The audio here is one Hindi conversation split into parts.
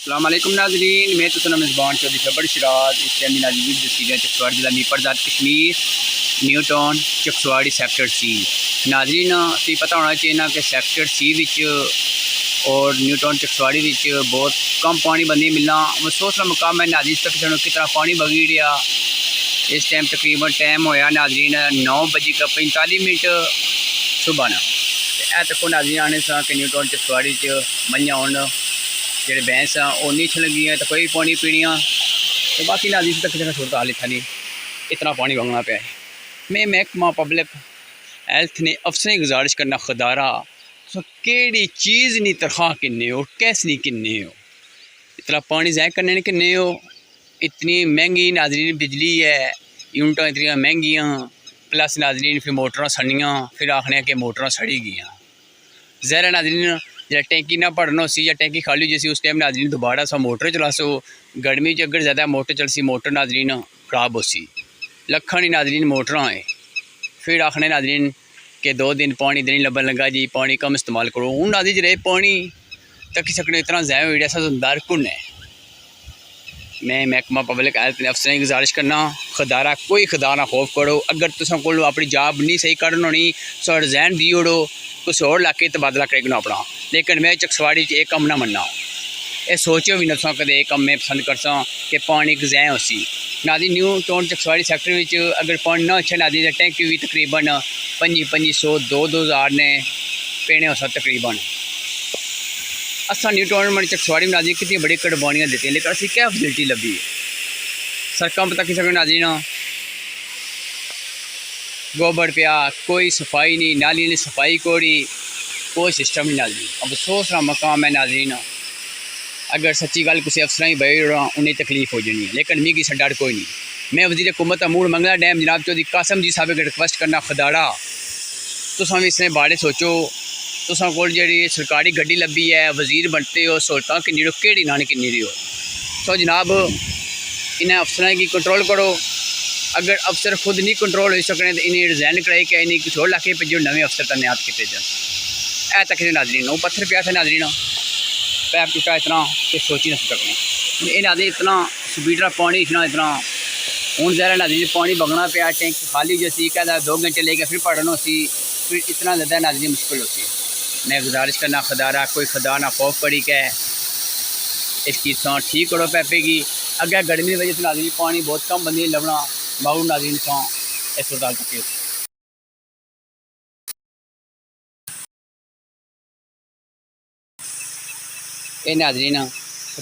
अस्सलामुअलैकुम नाजरीन, मैं तो सुना मेज़बान चौधरी खबर शरात इस टाइम नाजरीन तस्वीरें चकसवाड़ी जिला मीपरजात कश्मीर न्यू टाउन चकसवाड़ी सैक्टर सी। नाजरीन तो पता होना चाहिए ना कि सैक्टर सी और न्यू टाउन चकसवाड़ी बहुत कम पानी बंदी मिलना अफसोस का मुकाम है। नाजरीन तक कितना पानी बगी रहा। इस टाइम तकरीबन टाइम होया नाजरीन 9:45 सुबह ना तक नाजरीन आने सा कि न्यू टाउन चकसवाड़ी मंझा हूँ जेडे भैंस वो नीच लगी है तो कोई पानी पीनिया तो बाकी नाजरीन तक सूरत हाल इतना नहीं इतना पानी बगना पे। मैं महकमा पब्लिक हेल्थ ने अफसर की गुजारिश करना खुदारा तो केड़ी चीज़ नहीं तनख्वाह किन्ने हो कैस नहीं किन्ने हो इतना पानी ज़ाय करने ने किन्ने हो। इतनी महंगी नाजरीन बिजली है, यूनिटां इतनी महंगियाँ, प्लस नाजरीन फिर मोटरां सड़ियाँ, फिर आखने कि मोटरां सड़ी गई ज़हरा नाजरीन जब टैंकी ना भरना सी या टैंकी खाली जैसी उस टाइम नाजरीन दोबारा सा मोटर चलासो। गर्मी अगर ज़्यादा मोटर चलसी मोटर नाजरीन खराब हो सी लखा नहीं नाजरीन मोटर है। फिर आखने नाजरीन के 2 दिन पानी नहीं लबन लगा जी पानी कम इस्तेमाल करो। हूँ नाजरीन रहे पानी तक सकने इतना ज़ाय हो गया दार कुन है। मैं महकमा पब्लिक हेल्थ ने अफसर की गुजारिश करना खुदारा कोई खुदा ना खौफ करो। अगर तुम को अपनी जॉब नहीं सही करन होनी सो रिज़ाइन दी ओड़ो कुछ और इलाके तबादला करेगा अपना। लेकिन मैं चकसवाड़ी एक कम ना मना ये सोचो भी ना कदे एक कम मैं पसंद करसा कि पानी ज़ाय हो सी। नादी न्यू टाउन चकसवाड़ी सैक्टर अगर पानी ना अच्छा नादी टैंकी भी तकरीबन 2500 2,000 ने पीने हो तकरीबन। असा न्यू टाउन में चकसवाड़ी में नाजी कितनी बड़ी कुर्बानियाँ दी लेकिन असी क्या फैसिलिटी लभी है सड़कों पर तक सकते नाजी ना गोबर पिया कोई सफाई नहीं नाली ने सफाई कोई सिस्टम नहीं नाजी अफसोस का मकाम है नाजरीन। अगर सच्ची गल किसी अफसर की बही उन्हें तकलीफ हो जानी है लेकिन मिगी सा डर कोई नहीं। मैं वज़ीर हुकूमत अमूर मंगला डैम जनाब चौधरी कासम जी साहब रिक्वेस्ट करना खुदाड़ा तुम भी इसने बारे सोचो तुम को जी सरकारी गड्डी लभी है वज़ीर बनते हो सहूलत किन्नी केड़ी ना किन्नी रही हो तो जनाब इन्हें अफसर की कंट्रोल करो। अगर अफसर खुद नहीं कंट्रोल हो सकने तो इन्हें रिज़ाइन कराई के इन्हें कुछ और इलाके भेजो नवे अफसर तैनात किए जाए। तक नाजरीन वो पत्थर पिया था नाजरीन पैप टूटा इतना कि सोच ही नहीं सकते ये नाजरीन इतना स्पीड पानी इतना हूँ ज़रा नाजरीन पानी बगना पाया टैंक खाली जैसी कहता 2 घंटे लेके फिर पढ़ना सी फिर इतना ज़्यादा नाजरीन मुश्किल होती है। मैं गुजारिश करना खुदारा कोई खुदा ना खौफ पड़ी के इस चीज़ से ठीक करो पैपे की। अगर गर्मी की वजह से नाजरीन पानी बहुत कम बंदी लभना मारू नाजरीन से अस्पताल तक ये नाजरीन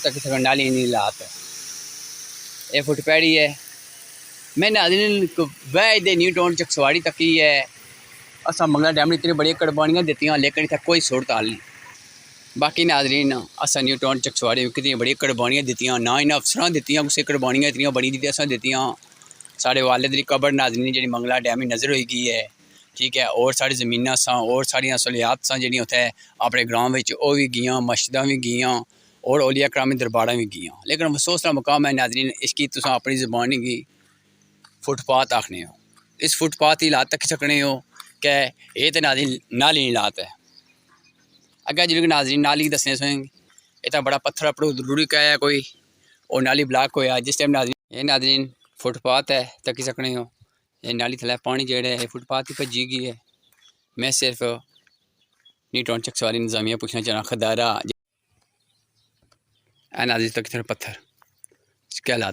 तक नाली नहीं लात ये फुट पैड़ी है। मैं नाजरीन वह दे न्यू टाउन चकसवाड़ी तक ही है असा मंगला डैम ने इतनी बड़ी कुर्बानियाँ दी लेकिन इतना कोई सूरत हाल नहीं। बाकी नाजरीन असा न्यू टाउन चकसवाड़ी कितनी बड़ी कुर्बानियाँ दी ना इन्हें अफसर दी कुछ कुर्बानियाँ इतनी बड़ी दी असा दी साढ़े वालिद की कबर नाजरीन जी मंगला डैम ही नज़र हो गई है ठीक है। और साड़ी जमीन सा और साड़ियाँ सहूलियात सा जी उत्थे अपने ग्रां में भी गई मस्जिदा भी गई और औलिया करामी दरबारा भी गई लेकिन अफसोस का मुकाम है नाजरीन इसकी तुम अपनी जबानी की फुटपाथ आखने हो। इस फुटपाथ की लात तक सकने हो कि ये तो नाजरीन नाली लात है। अगर जिन्हें नाजरीन नाली दसने सोएंगे इतना बड़ा पत्थर अपने जरूरी क्या है कोई और नाली ब्लॉक होया जिस टाइम नाजरीन ये नाजरीन फुटपाथ है तकी सकने हो ये नाली थले पानी जेड़े है फुटपाथ ही भजी गई है। मैं सिर्फ न्यू टाउन चकसवाड़ी इंतजामिया पूछना चाहना खदारा नाजरीन तक पत्थर क्या हालात।